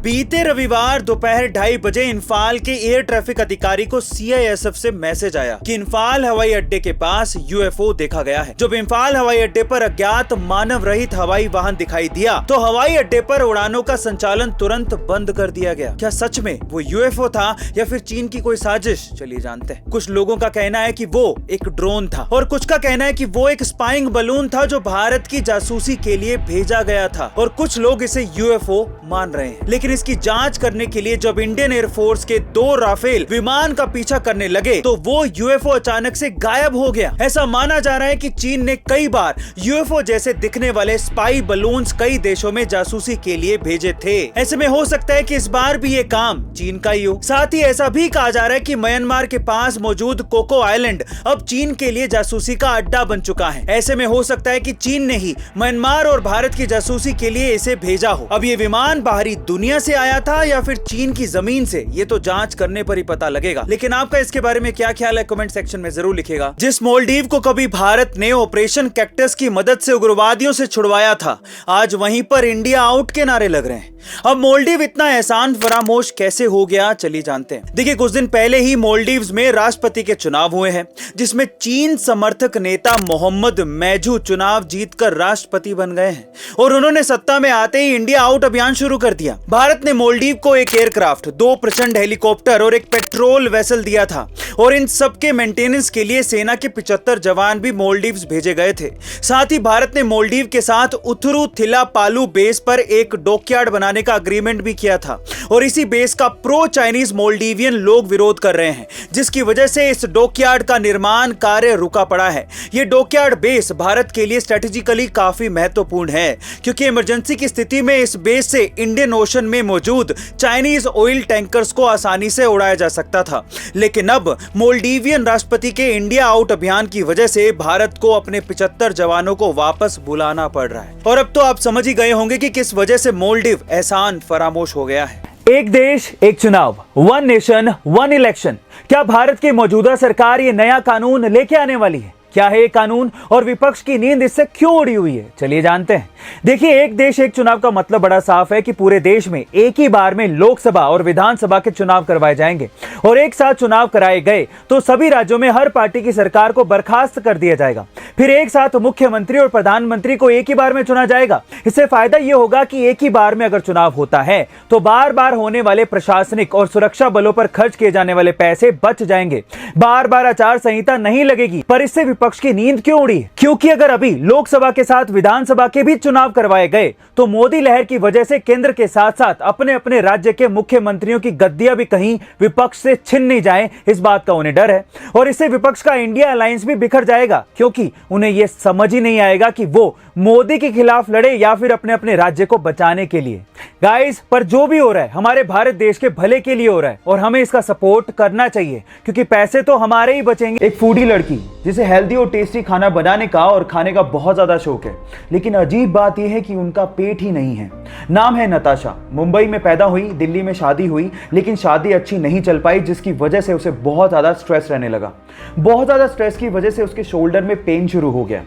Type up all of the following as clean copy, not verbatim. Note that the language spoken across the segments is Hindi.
बीते रविवार दोपहर 2:30 बजे इंफाल के एयर ट्रैफिक अधिकारी को सीआईएसएफ से मैसेज आया कि इंफाल हवाई अड्डे के पास यूएफओ देखा गया है। जब इंफाल हवाई अड्डे पर अज्ञात मानव रहित हवाई वाहन दिखाई दिया तो हवाई अड्डे पर उड़ानों का संचालन तुरंत बंद कर दिया गया। क्या सच में वो यूएफओ था या फिर चीन की कोई साजिश? चलिए जानते हैं। कुछ लोगों का कहना है कि वो एक ड्रोन था और कुछ का कहना है कि वो एक स्पाइंग बलून था जो भारत की जासूसी के लिए भेजा गया था और कुछ लोग इसे यूएफओ मान रहे हैं। लेकिन इसकी जांच करने के लिए जब इंडियन एयरफोर्स के 2 राफेल विमान का पीछा करने लगे तो वो यूएफओ अचानक से गायब हो गया। ऐसा माना जा रहा है कि चीन ने कई बार यूएफओ जैसे दिखने वाले स्पाई बलून्स कई देशों में जासूसी के लिए भेजे थे। ऐसे में हो सकता है कि इस बार भी ये काम चीन का ही हो। साथ ही ऐसा भी कहा जा रहा है कि म्यांमार के पास मौजूद कोको आइलैंड अब चीन के लिए जासूसी का अड्डा बन चुका है। ऐसे में हो सकता है कि चीन ने ही म्यांमार और भारत की जासूसी के लिए इसे भेजा हो। अब ये विमान बाहरी दुनिया से आया था या फिर चीन की जमीन से, ये तो जांच करने पर ही पता लगेगा। लेकिन आपका इसके बारे में क्या ख्याल है कमेंट सेक्शन में जरूर लिखिएगा। जिस मालदीव को कभी भारत ने ऑपरेशन कैक्टस की मदद से उग्रवादियों से छुड़वाया था, आज वहीं पर इंडिया आउट के नारे लग रहे हैं। अब मालदीव इतना एहसान फरामोश कैसे हो गया, चलिए जानते हैं। देखिए, कुछ दिन पहले ही मालदीव्स में राष्ट्रपति के चुनाव हुए हैं जिसमें चीन समर्थक नेता मोहम्मद मैजू चुनाव जीतकर राष्ट्रपति बन गए हैं और उन्होंने सत्ता में आते ही इंडिया आउट अभियान शुरू कर दिया। भारत ने मालदीव को एक एयरक्राफ्ट, 2 प्रचंड हेलीकॉप्टर और एक पेट्रोल वेसल दिया था और इन सबके मेंटेनेंस के लिए सेना के 75 जवान भी मालदीव्स भेजे गए थे। साथ ही भारत ने मालदीव के साथ उथरू थिला पालू बेस पर एक डॉकयार्ड बनाने का एग्रीमेंट भी किया था और इसी बेस का प्रो चाइनीज मालदीवियन लोग विरोध कर रहे हैं, जिसकी वजह से इस डॉकयार्ड का निर्माण कार्य रुका पड़ा है। यह डॉकयार्ड बेस भारत के लिए स्ट्रेटेजिकली काफी महत्वपूर्ण है क्योंकि इमरजेंसी की स्थिति में इस बेस से इंडियन ओशन में मौजूद चाइनीज ऑयल टैंकर्स को आसानी से उड़ाया जा सकता था। लेकिन अब मालदीवियन राष्ट्रपति के इंडिया आउट अभियान की वजह से भारत को अपने 75 जवानों को वापस बुलाना पड़ रहा है। और अब तो आप समझ ही गए होंगे कि किस वजह से मालदीव एहसान फरामोश हो गया है। एक देश एक चुनाव, 1 नेशन 1 इलेक्शन। क्या भारत की मौजूदा सरकार ये नया कानून लेके आने वाली है? क्या है ये कानून और विपक्ष की नींद इससे क्यों उड़ी हुई है? चलिए जानते हैं। देखिए, एक देश एक चुनाव का मतलब बड़ा साफ है कि पूरे देश में एक ही बार में लोकसभा और विधानसभा के चुनाव करवाए जाएंगे और एक साथ चुनाव कराए गए तो सभी राज्यों में हर पार्टी की सरकार को बर्खास्त कर दिया जाएगा। फिर एक साथ मुख्यमंत्री और प्रधानमंत्री को एक ही बार में चुना जाएगा। इससे फायदा यह होगा कि एक ही बार में अगर चुनाव होता है तो बार बार होने वाले प्रशासनिक और सुरक्षा बलों पर खर्च किए जाने वाले पैसे बच जाएंगे। बार बार आचार संहिता नहीं लगेगी। पर इससे विपक्ष की नींद क्यों उड़ी? क्योंकि अगर अभी लोकसभा के साथ विधानसभा के भी चुनाव करवाए गए तो मोदी लहर की वजह से केंद्र के साथ साथ अपने अपने राज्य के मुख्यमंत्रियों की गद्दियां भी कहीं विपक्ष से छिन नहीं जाए, इस बात का उन्हें डर है। और इससे विपक्ष का इंडिया अलायंस भी बिखर जाएगा क्योंकि उन्हें यह समझ ही नहीं आएगा कि वो मोदी के खिलाफ लड़े या फिर अपने अपने राज्य को बचाने के लिए। गाइस, पर जो भी हो रहा है हमारे भारत देश के भले के लिए हो रहा है और हमें इसका सपोर्ट करना चाहिए क्योंकि पैसे तो हमारे ही बचेंगे। एक फूडी लड़की जिसे हेल्दी और टेस्टी खाना बनाने का और खाने का बहुत ज्यादा शौक है, लेकिन अजीब बात यह है कि उनका पेट ही नहीं है। नाम है नताशा। मुंबई में पैदा हुई, दिल्ली में शादी हुई, लेकिन शादी अच्छी नहीं चल पाई जिसकी वजह से उसे बहुत ज्यादा स्ट्रेस रहने लगा। बहुत ज्यादा स्ट्रेस की वजह से उसके शोल्डर में पेन शुरू हो गया।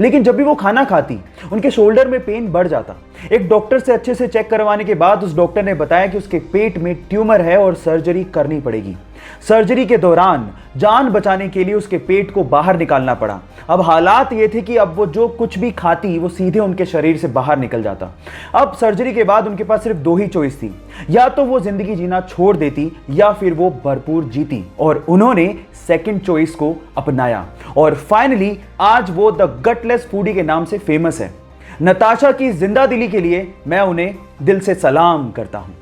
लेकिन जब भी वो खाना खाती उनके शोल्डर में पेन बढ़ जाता। एक डॉक्टर से अच्छे से चेक करवाने के बाद उस डॉक्टर ने बताया कि उसके पेट में ट्यूमर है और सर्जरी करनी पड़ेगी। सर्जरी के दौरान जान बचाने के लिए उसके पेट को बाहर निकालना पड़ा। अब हालात ये थे कि अब वो जो कुछ भी खाती वो सीधे उनके शरीर से बाहर निकल जाता। अब सर्जरी के बाद उनके पास सिर्फ 2 ही चॉइस थी, या तो वो जिंदगी जीना छोड़ देती या फिर वो भरपूर जीती। और उन्होंने सेकंड चॉइस को अपनाया और फाइनली आज वो द गटलेस फूडी के नाम से फेमस है। नताशा की जिंदा दिली के लिए मैं उन्हें दिल से सलाम करता हूं।